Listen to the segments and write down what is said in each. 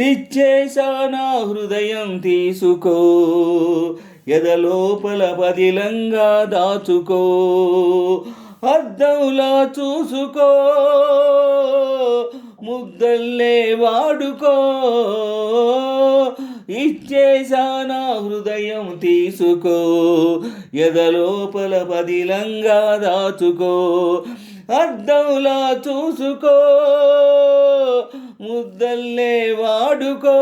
ఇచ్చేసా నా హృదయం తీసుకో, ఎదలోపల పదిలంగా దాచుకో, అద్దంలా చూసుకో, ముద్దల్లే వాడుకో. ఇచ్చేసా నా హృదయం తీసుకో, ఎదలోపల పదిలంగా దాచుకో, అద్దంలా చూసుకో, ముద్దల్లే వాడుకో.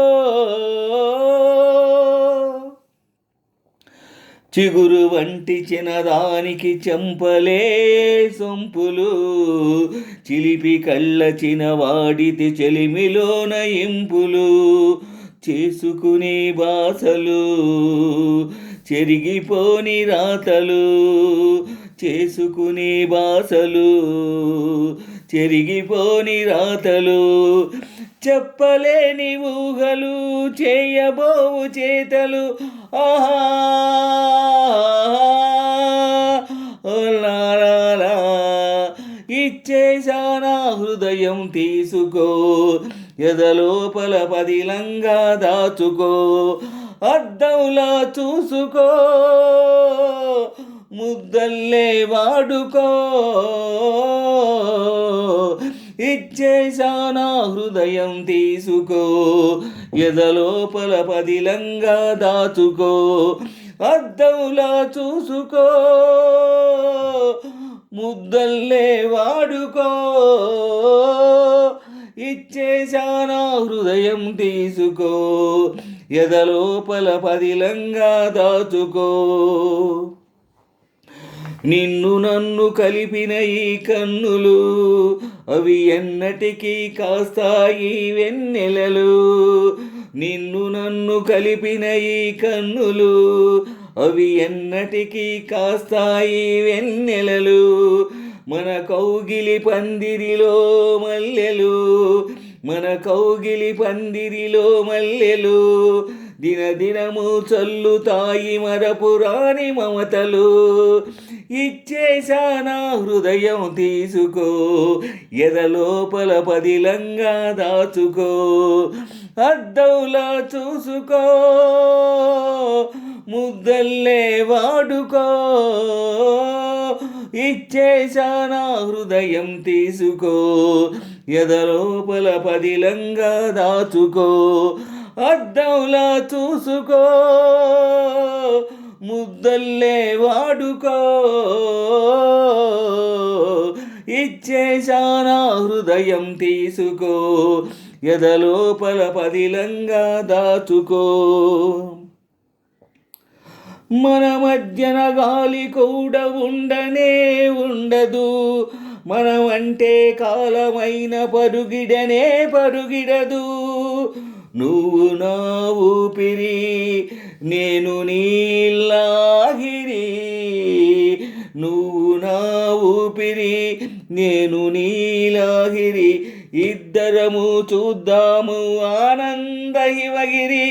చిగురు వంటి చిన్నదానికి చెంపలే సొంపులు, చిలిపి కళ్ళ చినవాడితి చెలిమిలోన ఇంపులు, చేసుకునే బాసలు చెరిగిపోని రాతలు, చేసుకునే బాసలు చెరిగిపోని రాతలు, చెప్పలేని ఊహలు చేయబోవు చేతలు. ఆహా ఇచ్చేసా నా హృదయం తీసుకో, ఎదలోపల పదిలంగా దాచుకో, అద్దంలా చూసుకో, ముద్దల్లే వాడుకో. ఇచ్చేసా నా హృదయం తీసుకో, ఎదలోపల పదిలంగా దాచుకో, అద్దంలా చూసుకో, ముద్దల్లే వాడుకో. ఇచ్చేసా నా హృదయం తీసుకో, ఎదలోపల పదిలంగా దాచుకో. నిన్ను నన్ను కలిపిన ఈ కన్నులు అవి ఎన్నటికీ కాస్తాయి వెన్నెలలు. నిన్ను నన్ను కలిపిన ఈ కన్నులు అవి ఎన్నటికీ కాస్తాయి వెన్నెలలు. మన కౌగిలి పందిరిలో మల్లెలు, మన కౌగిలి పందిరిలో మల్లెలు, దినదినము చల్లుతాయి మరపురాని మమతలు. ఇచ్చేసా నా హృదయం తీసుకో, ఎదలోపల పదిలంగా దాచుకో, అద్దంలా చూసుకో, ముద్దల్లే వాడుకో. ఇచ్చేసా నా హృదయం తీసుకో, ఎదలోపల పదిలంగా దాచుకో, అద్దంలా చూసుకో, ముద్దల్లే వాడుకో. ఇచ్చేసా నా హృదయం తీసుకో, ఎదలోపల పదిలంగా దాచుకో. మన మధ్యన గాలి కూడా ఉండనే ఉండదు, మనమంటే కాలమైన పరుగిడనే పరుగిడదు. నువ్వు నా ఊపిరి, నేను నీలాహిరి, నువ్వు నా ఊపిరి, నేను నీలాహిరి, ఇద్దరము చూద్దాము ఆనంద హిమగిరి.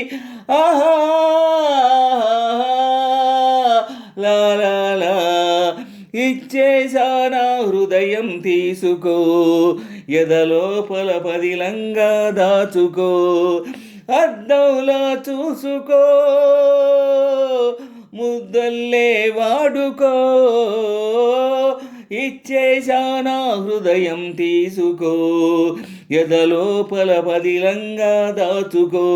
ఆహా లా లా లా. ఇచ్చేసా నా హృదయం తీసుకో, ఎదలోపల పదిలంగా దాచుకో, అద్దంలా చూసుకో, ముద్దల్లే వాడుకో. ఇచ్చేసా నా హృదయం తీసుకో, ఎదలోపల పదిలంగా దాచుకో,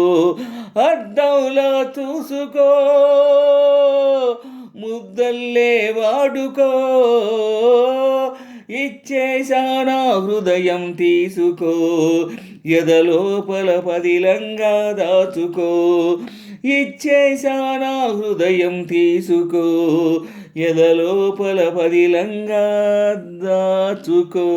అద్దంలా చూసుకో, ముద్దల్లే వాడుకో. ఇచ్చేసా నా హృదయం తీసుకో, ఎదలోపల పదిలంగా దాచుకో. ఇచ్చేసా నా హృదయం తీసుకో, ఎదలోపల పదిలంగా దాచుకో.